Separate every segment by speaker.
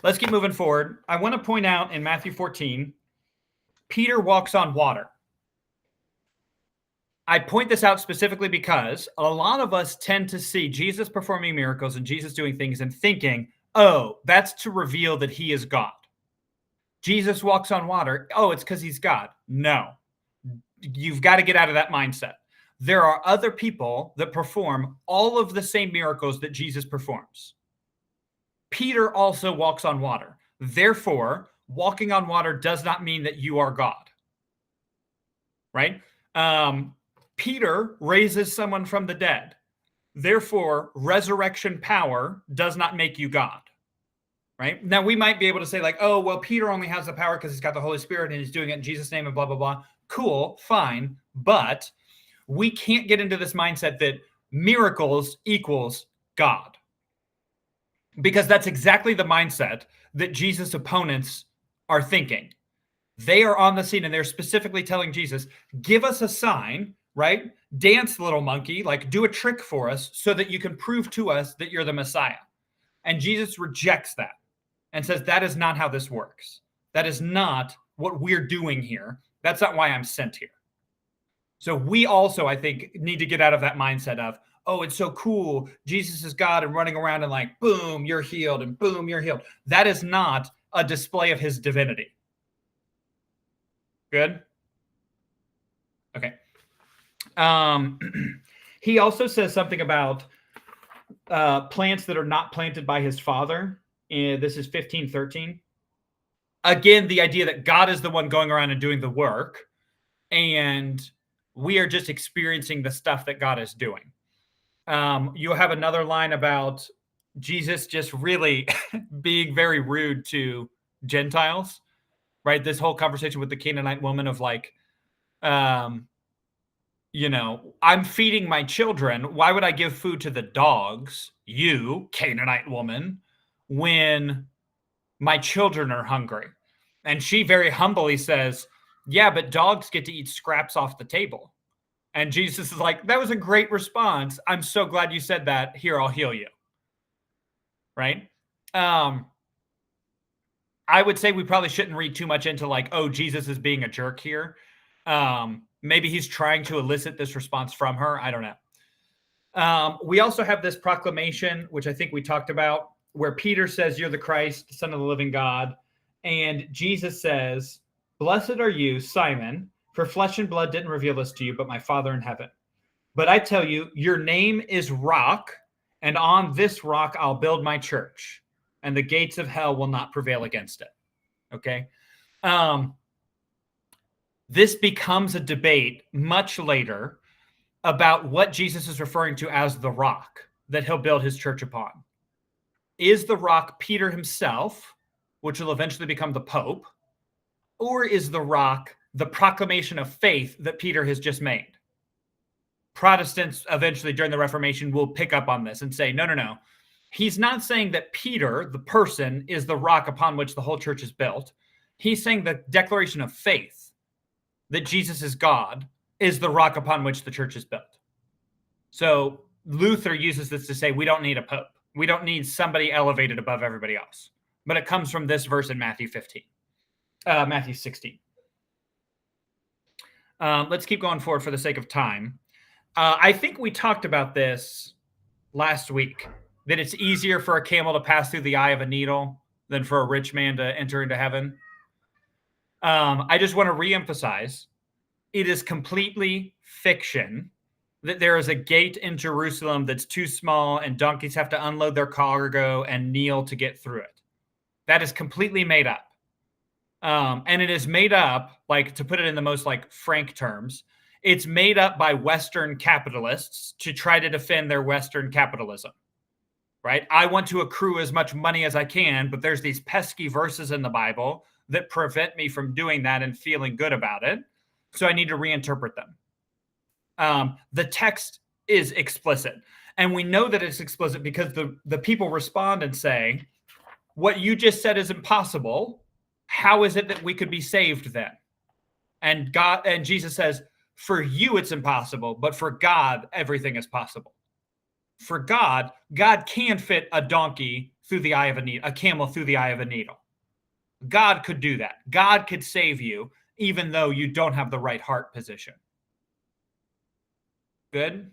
Speaker 1: let's keep moving forward. I want to point out in Matthew 14, Peter walks on water. I point this out specifically because a lot of us tend to see Jesus performing miracles and Jesus doing things and thinking, oh, that's to reveal that he is God. Jesus walks on water. Oh, it's because he's God. No, you've got to get out of that mindset. There are other people that perform all of the same miracles that Jesus performs. Peter also walks on water. Therefore, walking on water does not mean that you are God. Right? Peter raises someone from the dead. Therefore, resurrection power does not make you God. Right? Now, we might be able to say like, oh, well, Peter only has the power because he's got the Holy Spirit and he's doing it in Jesus' name and blah, blah, blah. Cool, fine. But we can't get into this mindset that miracles equals God. Because that's exactly the mindset that Jesus' opponents are thinking. They are on the scene and they're specifically telling Jesus, give us a sign, right? Dance, little monkey, like do a trick for us so that you can prove to us that you're the Messiah. And Jesus rejects that and says, that is not how this works. That is not what we're doing here. That's not why I'm sent here. So we also, I think, need to get out of that mindset of, oh, it's so cool. Jesus is God and running around and like, boom, you're healed and boom, you're healed. That is not a display of his divinity. Good? Okay. He also says something about plants that are not planted by his father. This is 15:13. Again, the idea that God is the one going around and doing the work, and we are just experiencing the stuff that God is doing. You have another line about Jesus just really being very rude to Gentiles, right? This whole conversation with the Canaanite woman of like, you know, I'm feeding my children. Why would I give food to the dogs, you Canaanite woman, when my children are hungry? And she very humbly says, yeah, but dogs get to eat scraps off the table. And Jesus is like, that was a great response. I'm so glad you said that. Here, I'll heal you. Right? I would say we probably shouldn't read too much into like, oh, Jesus is being a jerk here. Maybe he's trying to elicit this response from her. I don't know. We also have this proclamation, which I think we talked about, where Peter says, you're the Christ, Son of the living God. And Jesus says, blessed are you, Simon, for flesh and blood didn't reveal this to you, but my Father in heaven. But I tell you, your name is Rock, and on this rock I'll build my church, and the gates of hell will not prevail against it. Okay? This becomes a debate much later about what Jesus is referring to as the rock that he'll build his church upon. Is the rock Peter himself, which will eventually become the Pope, or is the rock the proclamation of faith that Peter has just made? Protestants eventually during the Reformation will pick up on this and say, no. He's not saying that Peter, the person, is the rock upon which the whole church is built. He's saying the declaration of faith that Jesus is God is the rock upon which the church is built. So Luther uses this to say we don't need a pope. We don't need somebody elevated above everybody else. But it comes from this verse in Matthew 16. Let's keep going forward for the sake of time. I think we talked about this last week, that it's easier for a camel to pass through the eye of a needle than for a rich man to enter into heaven. I just want to reemphasize, it is completely fiction that there is a gate in Jerusalem that's too small and donkeys have to unload their cargo and kneel to get through it. That is completely made up. And it is made up, like, to put it in the most like frank terms, it's made up by Western capitalists to try to defend their Western capitalism, right? I want to accrue as much money as I can, but there's these pesky verses in the Bible that prevent me from doing that and feeling good about it. So I need to reinterpret them. The text is explicit. And we know that it's explicit because the people respond and say, what you just said is impossible. How is it that we could be saved then? And Jesus says, for you it's impossible, but for God, everything is possible. For God can fit a donkey through the eye of a needle, a camel through the eye of a needle. God could do that. God could save you, even though you don't have the right heart position. Good?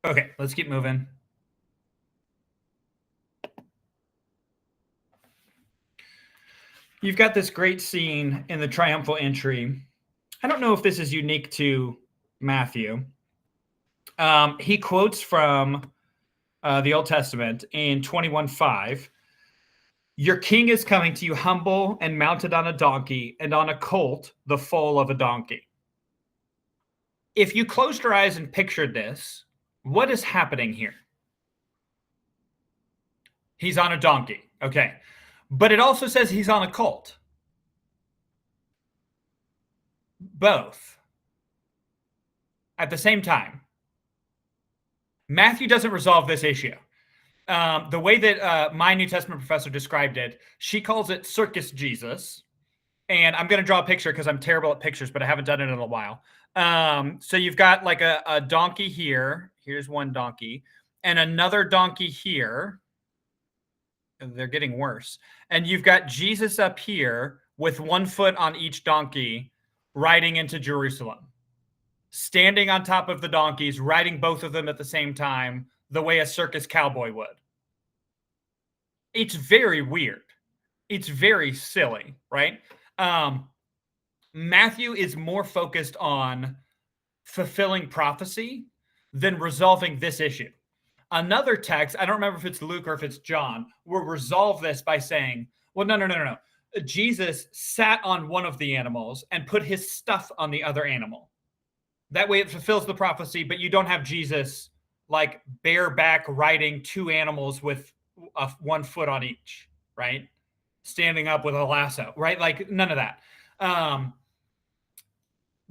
Speaker 1: Okay, let's keep moving. You've got this great scene in the triumphal entry. I don't know if this is unique to Matthew. He quotes from the Old Testament in 21:5. Your king is coming to you humble and mounted on a donkey, and on a colt, the foal of a donkey. If you closed your eyes and pictured this, what is happening here? He's on a donkey. Okay. But it also says he's on a colt. Both. At the same time. Matthew doesn't resolve this issue. The way that my New Testament professor described it, she calls it circus Jesus. And I'm going to draw a picture because I'm terrible at pictures, but I haven't done it in a while. So you've got like a donkey here. Here's one donkey. And another donkey here. They're getting worse. And you've got Jesus up here with one foot on each donkey riding into Jerusalem. Standing on top of the donkeys, riding both of them at the same time, the way a circus cowboy would. It's very weird. It's very silly, right? Matthew is more focused on fulfilling prophecy than resolving this issue. Another text, I don't remember if it's Luke or if it's John, will resolve this by saying, well, no. Jesus sat on one of the animals and put his stuff on the other animal. That way it fulfills the prophecy, but you don't have Jesus like bareback riding two animals with one foot on each, right? Standing up with a lasso, right? Like none of that.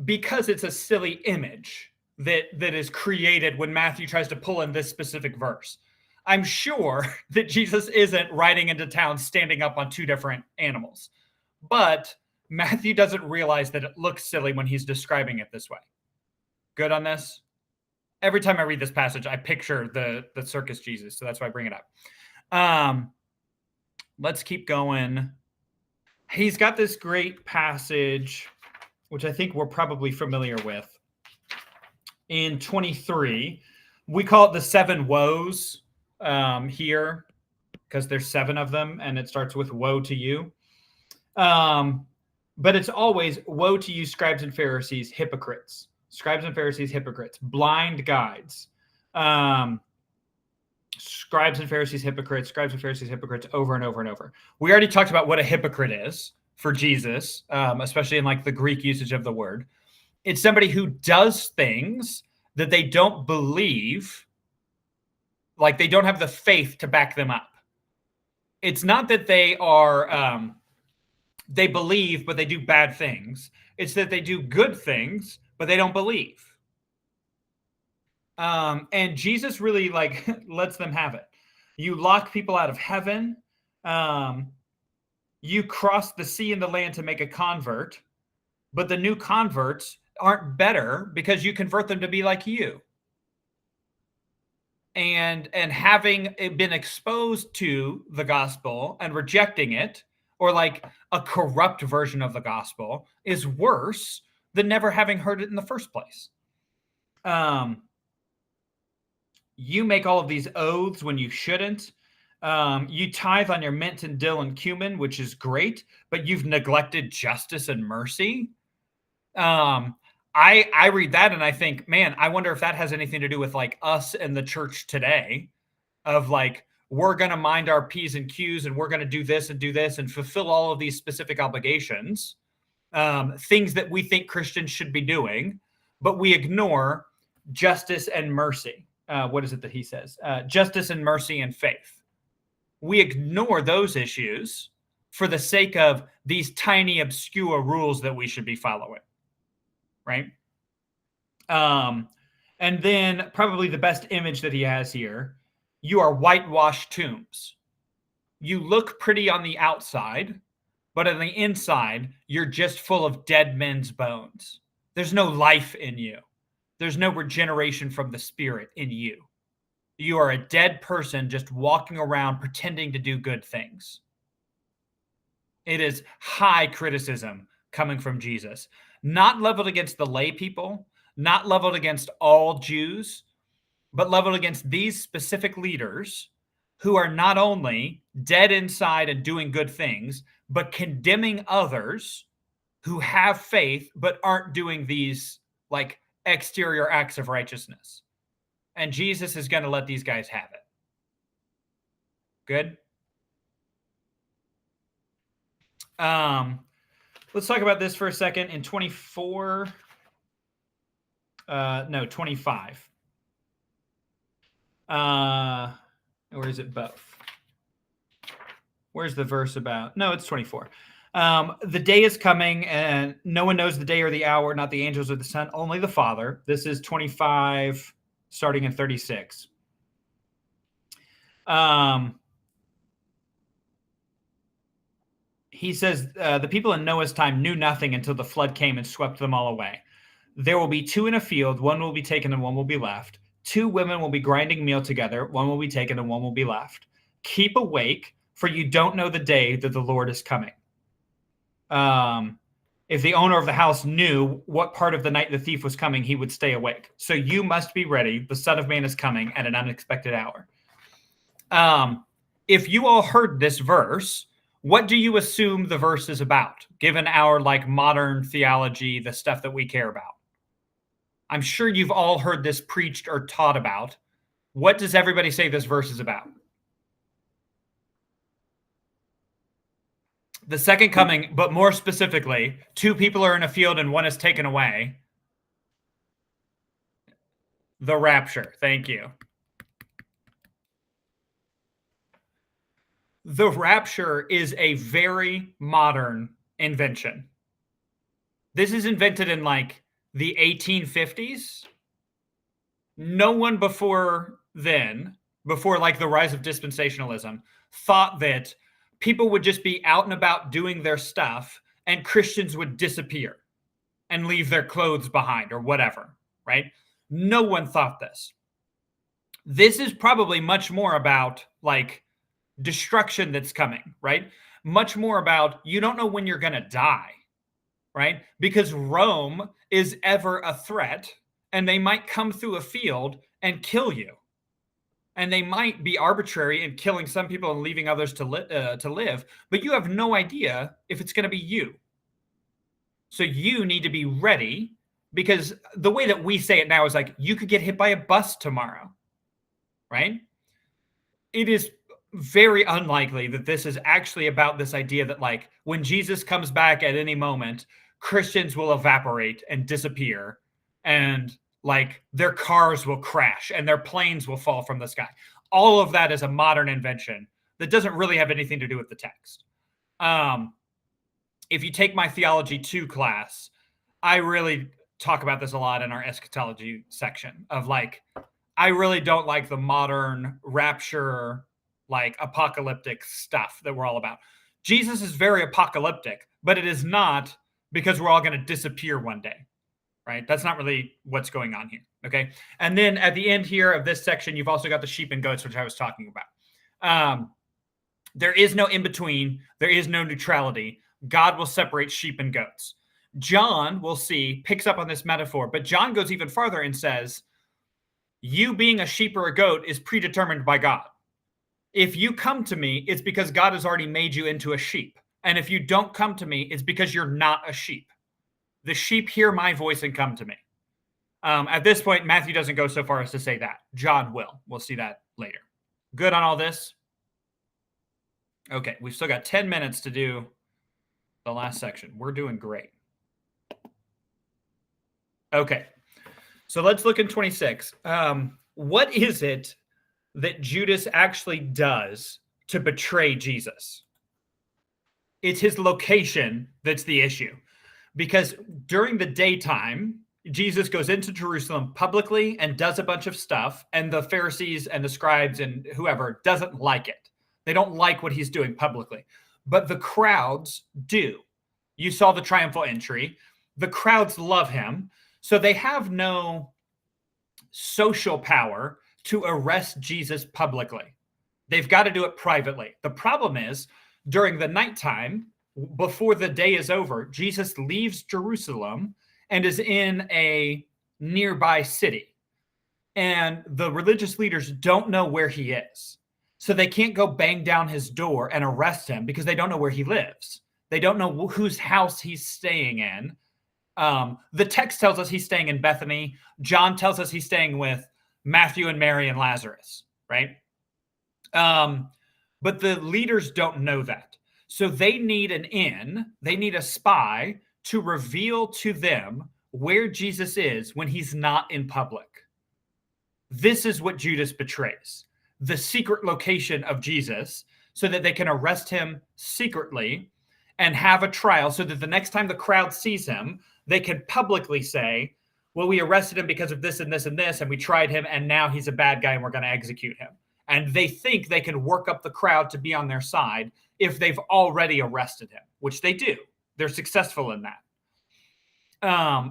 Speaker 1: Because it's a silly image that is created when Matthew tries to pull in this specific verse. I'm sure that Jesus isn't riding into town standing up on two different animals, but Matthew doesn't realize that it looks silly when he's describing it this way. Good on this? Every time I read this passage, I picture the circus Jesus, so that's why I bring it up. Let's keep going. He's got this great passage, which I think we're probably familiar with. In 23, we call it the seven woes here because there's seven of them, and it starts with woe to you. But it's always woe to you, scribes and Pharisees, hypocrites. Scribes and Pharisees, hypocrites, blind guides. Scribes and Pharisees, hypocrites, scribes and Pharisees, hypocrites, over and over and over. We already talked about what a hypocrite is for Jesus, especially in like the Greek usage of the word. It's somebody who does things that they don't believe, like they don't have the faith to back them up. It's not that they are, they believe, but they do bad things. It's that they do good things, but they don't believe. And Jesus really like lets them have it. You lock people out of heaven. You cross the sea and the land to make a convert, but the new converts aren't better because you convert them to be like you. And having been exposed to the gospel and rejecting it, or like a corrupt version of the gospel, is worse than never having heard it in the first place. You make all of these oaths when you shouldn't. You tithe on your mint and dill and cumin, which is great, but you've neglected justice and mercy. I read that and I think, man, I wonder if that has anything to do with like us and the church today, of like, we're going to mind our P's and Q's and we're going to do this and fulfill all of these specific obligations, things that we think Christians should be doing, but we ignore justice and mercy. What is it that he says? Justice and mercy and faith. We ignore those issues for the sake of these tiny, obscure rules that we should be following. Right? And then probably the best image that he has here, you are whitewashed tombs. You look pretty on the outside, but on the inside, you're just full of dead men's bones. There's no life in you. There's no regeneration from the spirit in you. You are a dead person just walking around pretending to do good things. It is high criticism coming from Jesus, not leveled against the lay people, not leveled against all Jews, but leveled against these specific leaders who are not only dead inside and doing good things, but condemning others who have faith but aren't doing these like exterior acts of righteousness. And Jesus is going to let these guys have it. Good. Let's talk about this for a second. In 25. Or is it both? Where's the verse about? No, it's 24. The day is coming, and no one knows the day or the hour, not the angels or the Son, only the Father. This is 25, starting in 36. He says, the people in Noah's time knew nothing until the flood came and swept them all away. There will be two in a field, one will be taken and one will be left. Two women will be grinding meal together, one will be taken and one will be left. Keep awake, for you don't know the day that the Lord is coming. If the owner of the house knew what part of the night the thief was coming, he would stay awake. So you must be ready. The Son of Man is coming at an unexpected hour. If you all heard this verse, what do you assume the verse is about, given our like modern theology, the stuff that we care about? I'm sure you've all heard this preached or taught about. What does everybody say this verse is about? The second coming, but more specifically, two people are in a field and one is taken away. The rapture. Thank you. The rapture is a very modern invention. This is invented in like the 1850s. No one before then, before like the rise of dispensationalism, thought that people would just be out and about doing their stuff and Christians would disappear and leave their clothes behind or whatever, right? No one thought this. This is probably much more about like destruction that's coming, right? Much more about you don't know when you're going to die, right? Because Rome is ever a threat and they might come through a field and kill you. And they might be arbitrary in killing some people and leaving others to live, but you have no idea if it's going to be you. So you need to be ready, because the way that we say it now is like you could get hit by a bus tomorrow, right? It is very unlikely that this is actually about this idea that like when Jesus comes back at any moment, Christians will evaporate and disappear and like their cars will crash and their planes will fall from the sky. All of that is a modern invention that doesn't really have anything to do with the text. If you take my Theology 2 class, I really talk about this a lot in our eschatology section of like, I really don't like the modern rapture, like apocalyptic stuff that we're all about. Jesus is very apocalyptic, but it is not because we're all going to disappear one day, right? That's not really what's going on here, okay? And then at the end here of this section, you've also got the sheep and goats, which I was talking about. There is no in-between. There is no neutrality. God will separate sheep and goats. John, we'll see, picks up on this metaphor, but John goes even farther and says, you being a sheep or a goat is predetermined by God. If you come to me, it's because God has already made you into a sheep. And if you don't come to me, it's because you're not a sheep. The sheep hear my voice and come to me. At this point, Matthew doesn't go so far as to say that. John will. We'll see that later. Good on all this? Okay, we've still got 10 minutes to do the last section. We're doing great. Okay, so let's look in 26. What is it that Judas actually does to betray Jesus? It's his location that's the issue. Because during the daytime, Jesus goes into Jerusalem publicly and does a bunch of stuff, and the Pharisees and the scribes and whoever doesn't like it. They don't like what he's doing publicly. But the crowds do. You saw the triumphal entry. The crowds love him. So they have no social power to arrest Jesus publicly. They've got to do it privately. The problem is, during the nighttime, before the day is over, Jesus leaves Jerusalem and is in a nearby city. And the religious leaders don't know where he is. So they can't go bang down his door and arrest him because they don't know where he lives. They don't know whose house he's staying in. The text tells us he's staying in Bethany. John tells us he's staying with Matthew and Mary and Lazarus, right? But the leaders don't know that. So they need an in, they need a spy to reveal to them where Jesus is when he's not in public. This is what Judas betrays, the secret location of Jesus, so that they can arrest him secretly and have a trial so that the next time the crowd sees him, they can publicly say, well, we arrested him because of this and this and this, and we tried him, and now he's a bad guy and we're going to execute him. And they think they can work up the crowd to be on their side if they've already arrested him, which they do. They're successful in that.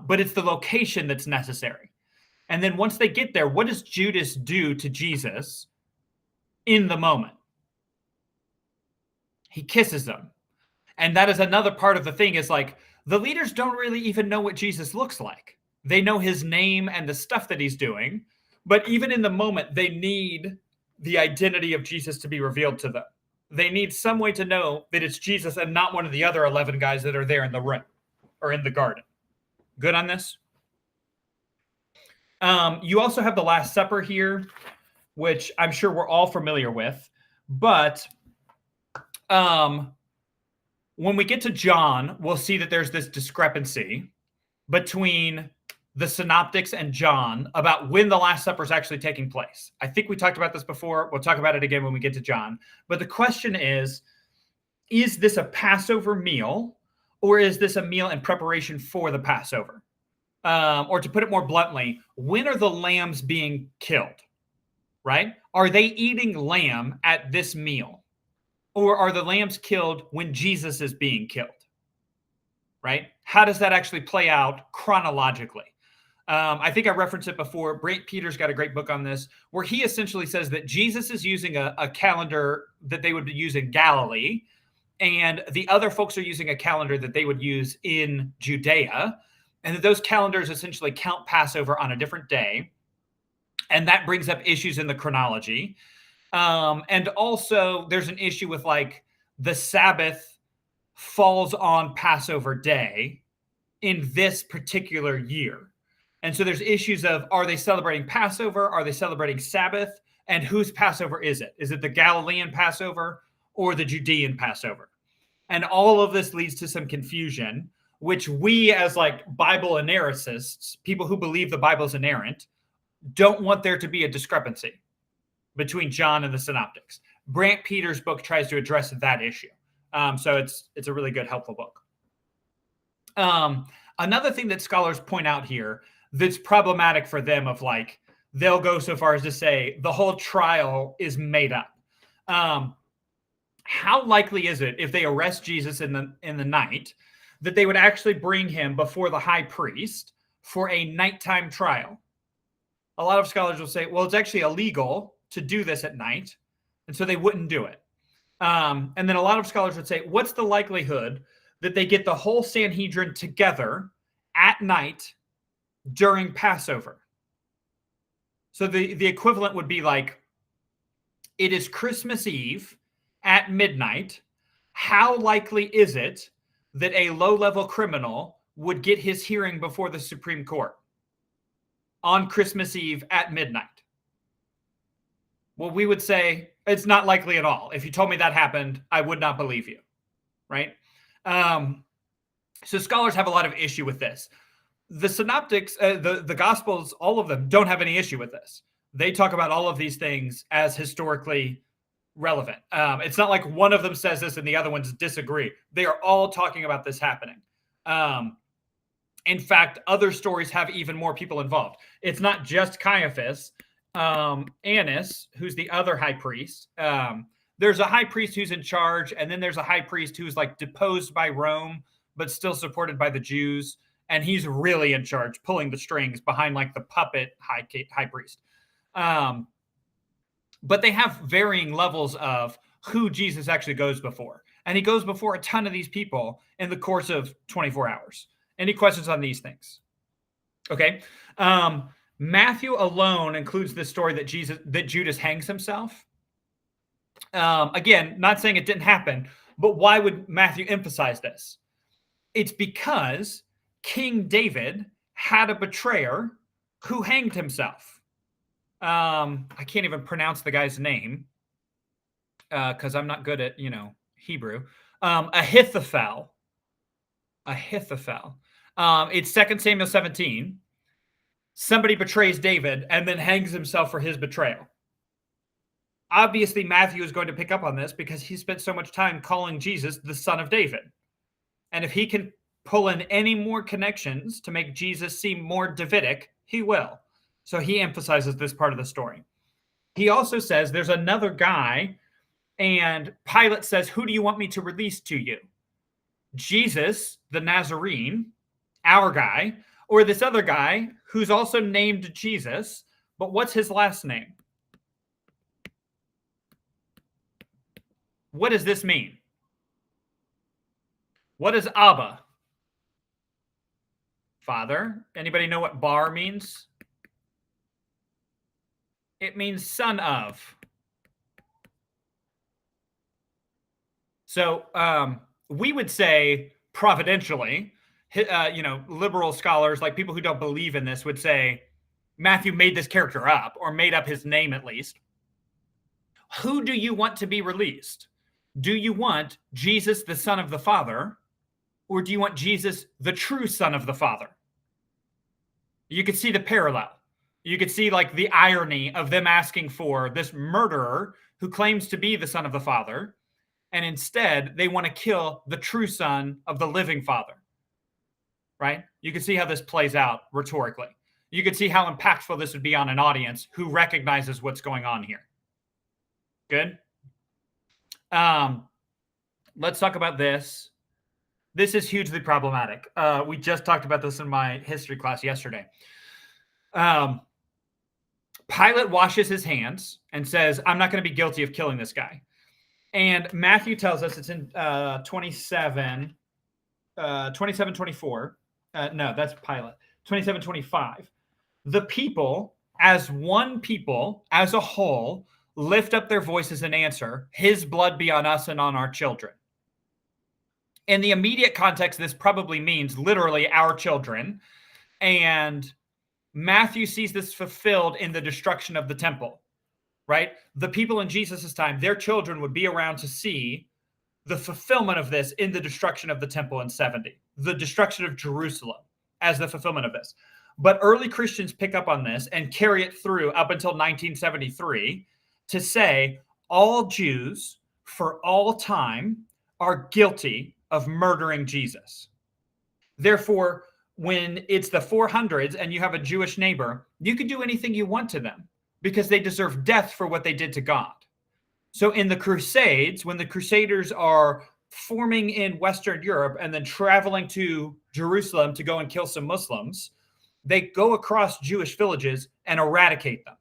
Speaker 1: But it's the location that's necessary. And then once they get there, what does Judas do to Jesus in the moment? He kisses him. And that is another part of the thing is like, the leaders don't really even know what Jesus looks like. They know his name and the stuff that he's doing. But even in the moment, they need the identity of Jesus to be revealed to them. They need some way to know that it's Jesus and not one of the other 11 guys that are there in the room or in the garden. Good on this? You also have the Last Supper here, which I'm sure we're all familiar with. But when we get to John, we'll see that there's this discrepancy between the synoptics and John about when the Last Supper is actually taking place. I think we talked about this before. We'll talk about it again when we get to John. But the question is this a Passover meal, or is this a meal in preparation for the Passover? Or to put it more bluntly, when are the lambs being killed, right? Are they eating lamb at this meal? Or are the lambs killed when Jesus is being killed, right? How does that actually play out chronologically? I think I referenced it before. Brant Peters got a great book on this, where he essentially says that Jesus is using a calendar that they would use in Galilee, and the other folks are using a calendar that they would use in Judea, and that those calendars essentially count Passover on a different day, and that brings up issues in the chronology. And also, there's an issue with like the Sabbath falls on Passover day in this particular year. And so there's issues of, are they celebrating Passover? Are they celebrating Sabbath? And whose Passover is it? Is it the Galilean Passover or the Judean Passover? And all of this leads to some confusion, which we as like Bible inerrantists, people who believe the Bible is inerrant, don't want there to be a discrepancy between John and the synoptics. Brant Peters' book tries to address that issue. So it's a really good, helpful book. Another thing that scholars point out here that's problematic for them of like, they'll go so far as to say the whole trial is made up. How likely is it if they arrest Jesus in the night that they would actually bring him before the high priest for a nighttime trial? A lot of scholars will say, well, it's actually illegal to do this at night, and so they wouldn't do it. And then a lot of scholars would say, what's the likelihood that they get the whole Sanhedrin together at night during Passover? So the equivalent would be like, it is Christmas Eve at midnight. How likely is it that a low-level criminal would get his hearing before the Supreme Court on Christmas Eve at midnight? Well, we would say it's not likely at all. If you told me that happened, I would not believe you, right? So scholars have a lot of issue with this. The synoptics, the Gospels, all of them don't have any issue with this. They talk about all of these things as historically relevant. It's not like one of them says this and the other ones disagree. They are all talking about this happening. In fact, other stories have even more people involved. It's not just Caiaphas. Annas, who's the other high priest. There's a high priest who's in charge, and then there's a high priest who's like deposed by Rome, but still supported by the Jews. And he's really in charge, pulling the strings behind like the puppet high priest. but they have varying levels of who Jesus actually goes before. And he goes before a ton of these people in the course of 24 hours. Any questions on these things? Okay. Matthew alone includes this story that Judas hangs himself. Again, not saying it didn't happen, but why would Matthew emphasize this? It's because King David had a betrayer who hanged himself. I can't even pronounce the guy's name because I'm not good at, Hebrew. Ahithophel. Ahithophel. It's 2 Samuel 17. Somebody betrays David and then hangs himself for his betrayal. Obviously, Matthew is going to pick up on this because he spent so much time calling Jesus the son of David. And if he can pull in any more connections to make Jesus seem more Davidic, he will. So he emphasizes this part of the story. He also says there's another guy, and Pilate says, who do you want me to release to you? Jesus, the Nazarene, our guy, or this other guy who's also named Jesus, but what's his last name? What does this mean? What is Abba? Father. Anybody know what Bar means? It means son of. So we would say providentially, liberal scholars, like people who don't believe in this, would say Matthew made this character up or made up his name at least. Who do you want to be released? Do you want Jesus, the Son of the Father, or do you want Jesus, the true Son of the Father? You could see the parallel. You could see like the irony of them asking for this murderer who claims to be the Son of the Father, and instead they want to kill the true Son of the living Father. Right? You can see how this plays out rhetorically. You could see how impactful this would be on an audience who recognizes what's going on here. Good? Let's talk about this. This is hugely problematic. We just talked about this in my history class yesterday. Pilate washes his hands and says, I'm not going to be guilty of killing this guy. And Matthew tells us, it's in 27:24. No, that's Pilate. 27:25. The people, as one people, as a whole, lift up their voices and answer, his blood be on us and on our children. In the immediate context, this probably means literally our children. And Matthew sees this fulfilled in the destruction of the temple, right? The people in Jesus' time, their children would be around to see the fulfillment of this in the destruction of the temple in 70, the destruction of Jerusalem as the fulfillment of this. But early Christians pick up on this and carry it through up until 1973 to say all Jews for all time are guilty of murdering Jesus. Therefore, when it's the 400s and you have a Jewish neighbor, you can do anything you want to them because they deserve death for what they did to God. So in the Crusades, when the Crusaders are forming in Western Europe and then traveling to Jerusalem to go and kill some Muslims, they go across Jewish villages and eradicate them.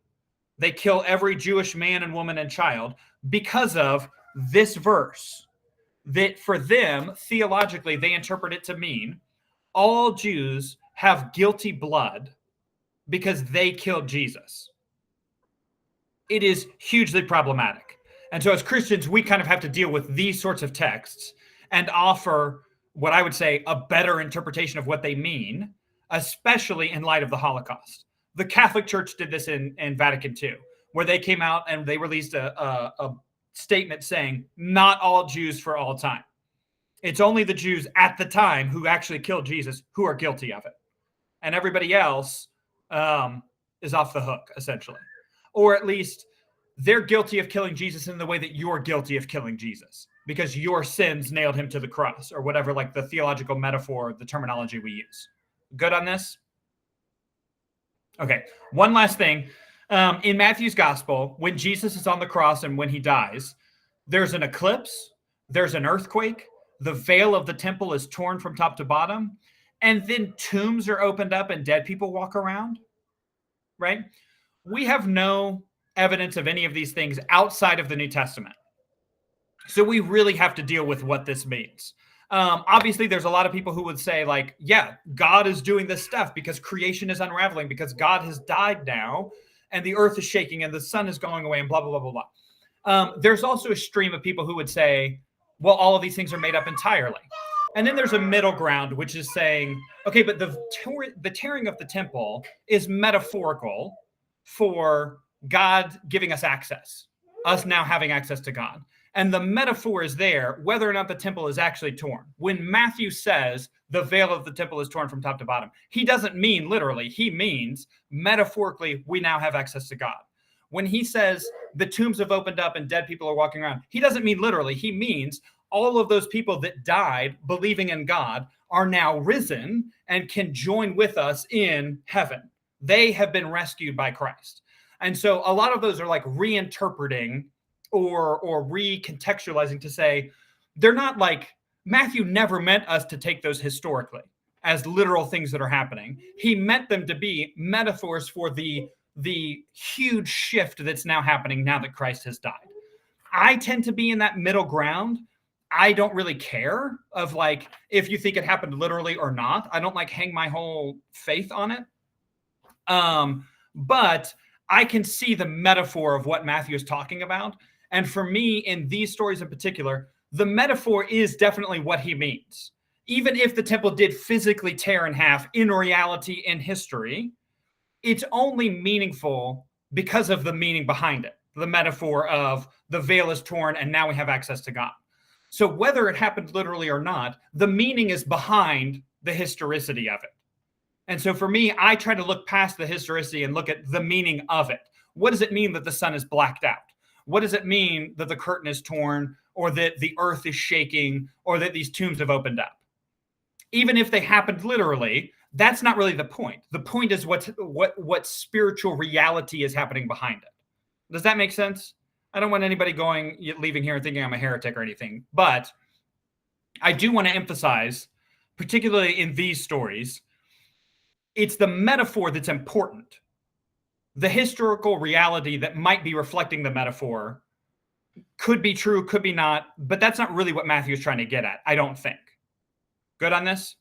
Speaker 1: They kill every Jewish man and woman and child because of this verse that for them, theologically, they interpret it to mean all Jews have guilty blood because they killed Jesus. It is hugely problematic. And so as Christians, we kind of have to deal with these sorts of texts and offer what I would say a better interpretation of what they mean, especially in light of the Holocaust. The Catholic Church did this in Vatican II, where they came out and they released a statement saying, not all Jews for all time. It's only the Jews at the time who actually killed Jesus who are guilty of it. And everybody else is off the hook, essentially. Or at least they're guilty of killing Jesus in the way that you're guilty of killing Jesus because your sins nailed him to the cross or whatever, like the theological metaphor, the terminology we use. Good on this? Okay, one last thing. In Matthew's gospel, when Jesus is on the cross and when he dies, there's an eclipse, there's an earthquake, the veil of the temple is torn from top to bottom, and then tombs are opened up and dead people walk around, right? We have no evidence of any of these things outside of the New Testament. So we really have to deal with what this means. Obviously, there's a lot of people who would say, like, yeah, God is doing this stuff because creation is unraveling, because God has died now, and the earth is shaking, and the sun is going away, and blah, blah, blah, blah, blah. There's also a stream of people who would say, well, all of these things are made up entirely. And then there's a middle ground, which is saying, okay, but the tearing of the temple is metaphorical for God giving us access, us now having access to God. And the metaphor is there, whether or not the temple is actually torn. When Matthew says the veil of the temple is torn from top to bottom, he doesn't mean literally. He means metaphorically, we now have access to God. When he says the tombs have opened up and dead people are walking around, he doesn't mean literally. He means all of those people that died believing in God are now risen and can join with us in heaven. They have been rescued by Christ. And so a lot of those are like reinterpreting or recontextualizing to say, they're not like, Matthew never meant us to take those historically as literal things that are happening. He meant them to be metaphors for the huge shift that's now happening now that Christ has died. I tend to be in that middle ground. I don't really care of like, if you think it happened literally or not. I don't like hang my whole faith on it. But I can see the metaphor of what Matthew is talking about. And for me, in these stories in particular, the metaphor is definitely what he means. Even if the temple did physically tear in half in reality, in history, it's only meaningful because of the meaning behind it. The metaphor of the veil is torn and now we have access to God. So whether it happened literally or not, the meaning is behind the historicity of it. And so for me, I try to look past the historicity and look at the meaning of it. What does it mean that the sun is blacked out? What does it mean that the curtain is torn, or that the earth is shaking, or that these tombs have opened up? Even if they happened literally, that's not really the point. The point is what spiritual reality is happening behind it. Does that make sense? I don't want anybody leaving here and thinking I'm a heretic or anything, but I do want to emphasize, particularly in these stories, it's the metaphor that's important. The historical reality that might be reflecting the metaphor could be true, could be not, but that's not really what Matthew is trying to get at, I don't think. Good on this?